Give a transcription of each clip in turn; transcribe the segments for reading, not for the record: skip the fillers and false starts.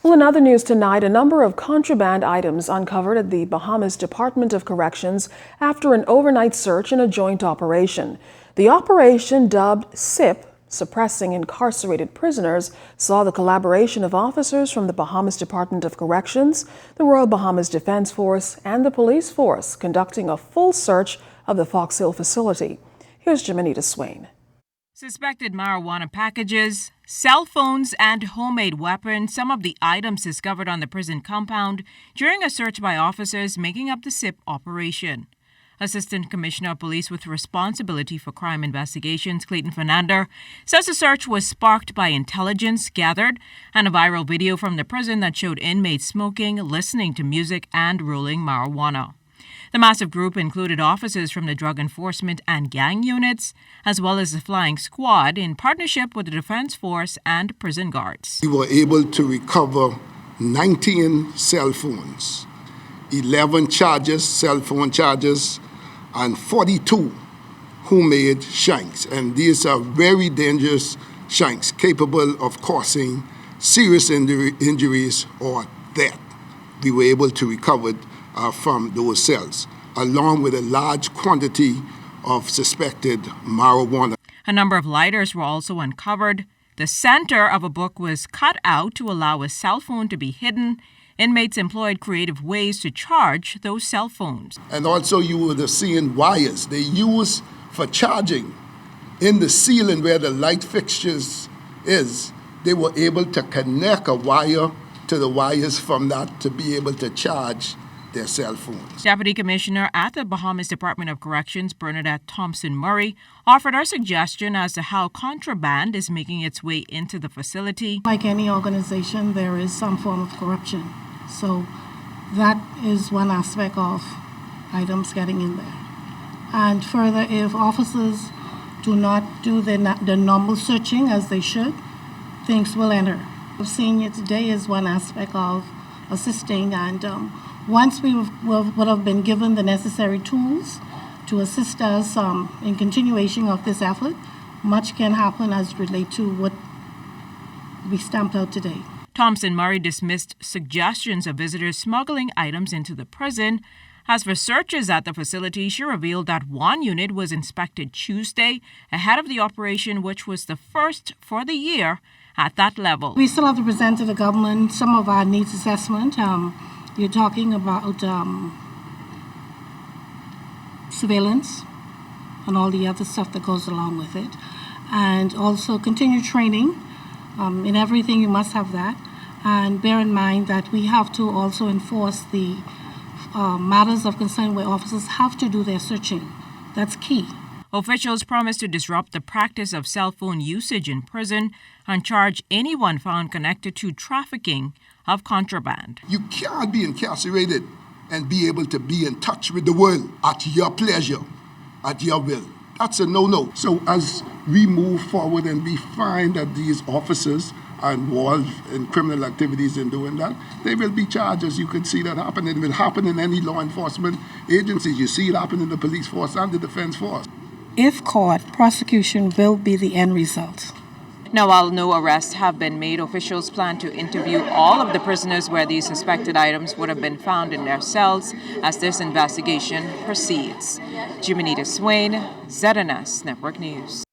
Well, in other news tonight, a number of contraband items uncovered at the Bahamas Department of Corrections after an overnight search in a joint operation. The operation, dubbed SIP, Suppressing Incarcerated Prisoners, saw the collaboration of officers from the Bahamas Department of Corrections, the Royal Bahamas Defense Force, and the police force conducting a full search of the Fox Hill facility. Here's Jimenita Swain. Suspected marijuana packages, cell phones, and homemade weapons, some of the items discovered on the prison compound during a search by officers making up the SIP operation. Assistant Commissioner of Police with responsibility for crime investigations, Clayton Fernandez, says the search was sparked by intelligence gathered and a viral video from the prison that showed inmates smoking, listening to music, and rolling marijuana. The massive group included officers from the drug enforcement and gang units, as well as the flying squad in partnership with the Defense Force and prison guards. We were able to recover 19 cell phones, 11 chargers, cell phone chargers, and 42 homemade shanks. And these are very dangerous shanks capable of causing serious injuries or death. We were able to recover from those cells, along with a large quantity of suspected marijuana. A number of lighters were also uncovered. The center of a book was cut out to allow a cell phone to be hidden. Inmates employed creative ways to charge those cell phones. And also you would have seen wires they use for charging. In the ceiling where the light fixtures is, they were able to connect a wire to the wires from that to be able to charge their cell phones. Deputy Commissioner at the Bahamas Department of Corrections, Bernadette Thompson-Murray, offered her suggestion as to how contraband is making its way into the facility. Like any organization, there is some form of corruption. So that is one aspect of items getting in there. And further, if officers do not do the normal searching as they should, things will enter. Seeing it today is one aspect of assisting, and once we would have been given the necessary tools to assist us in continuation of this effort, much can happen as relate to what we stamped out today. Thompson-Murray dismissed suggestions of visitors smuggling items into the prison. As for searches at the facility, she revealed that one unit was inspected Tuesday ahead of the operation, which was the first for the year at that level. We still have to present to the government some of our needs assessment. You're talking about surveillance and all the other stuff that goes along with it. And also continued training. In everything you must have that. And bear in mind that we have to also enforce the matters of concern where officers have to do their searching. That's key. Officials promised to disrupt the practice of cell phone usage in prison and charge anyone found connected to trafficking of contraband. You can't be incarcerated and be able to be in touch with the world at your pleasure, at your will. That's a no-no. So as we move forward and we find that these officers are involved in criminal activities in doing that, they will be charged. As you can see that happen. It will happen in any law enforcement agencies. You see it happen in the police force and the defense force. If caught, prosecution will be the end result. Now, while no arrests have been made, officials plan to interview all of the prisoners where these suspected items would have been found in their cells as this investigation proceeds. Jimenita Swain, ZNS Network News.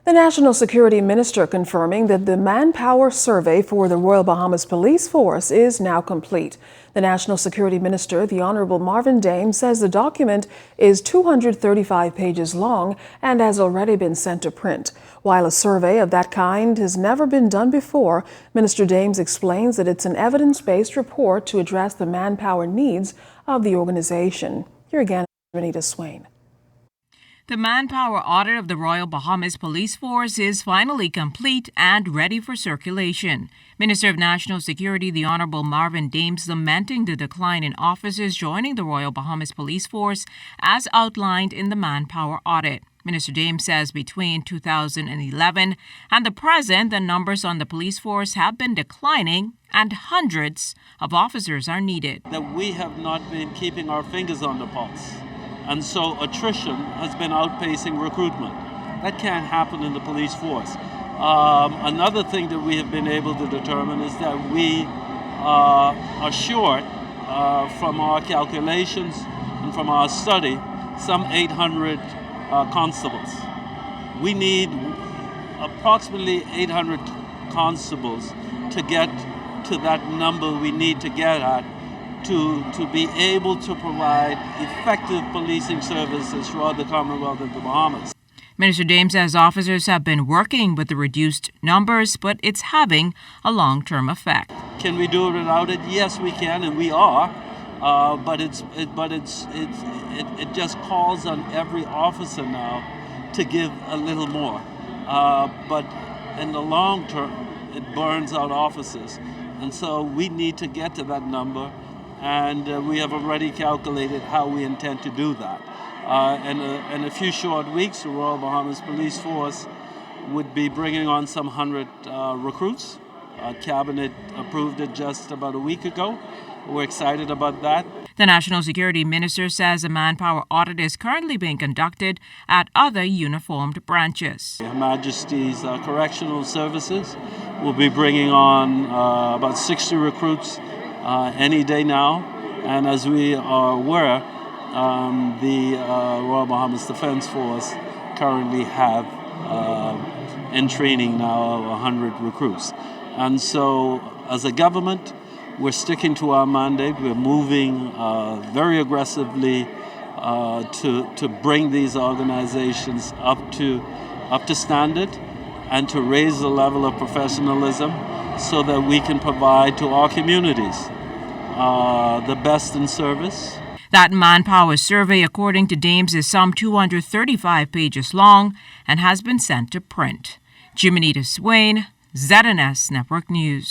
The National Security Minister confirming that the manpower survey for the Royal Bahamas Police Force is now complete. The National Security Minister, the Honorable Marvin Dame, says the document is 235 pages long and has already been sent to print. While a survey of that kind has never been done before, Minister Dames explains that it's an evidence-based report to address the manpower needs of the organization. Here again, Renita Swain. The manpower audit of the Royal Bahamas Police Force is finally complete and ready for circulation. Minister of National Security, the Honorable Marvin Dames, lamenting the decline in officers joining the Royal Bahamas Police Force as outlined in the manpower audit. Minister Dames says between 2011 and the present, the numbers on the police force have been declining and hundreds of officers are needed. That we have not been keeping our fingers on the pulse. And so attrition has been outpacing recruitment. That can't happen in the police force. Another thing that we have been able to determine is that we are short, from our calculations and from our study, some 800 constables. We need approximately 800 constables to get to that number we need to get at to be able to provide effective policing services throughout the Commonwealth of the Bahamas. Minister Dame says officers have been working with the reduced numbers, but it's having a long-term effect. Can we do it without it? Yes, we can, and we are. But it just calls on every officer now to give a little more. But in the long term, it burns out officers, and so we need to get to that number, and we have already calculated how we intend to do that. In a few short weeks, the Royal Bahamas Police Force would be bringing on some 100 recruits. Cabinet approved it just about a week ago. We're excited about that. The National Security Minister says a manpower audit is currently being conducted at other uniformed branches. Her Majesty's Correctional Services will be bringing on about 60 recruits any day now. And as we are aware, the Royal Bahamas Defense Force currently have in training now 100 recruits. And so as a government, we're sticking to our mandate. We're moving very aggressively to bring these organizations up to standard and to raise the level of professionalism so that we can provide to our communities the best in service. That manpower survey, according to Dames, is some 235 pages long and has been sent to print. Jimenita Swain, ZNS Network News.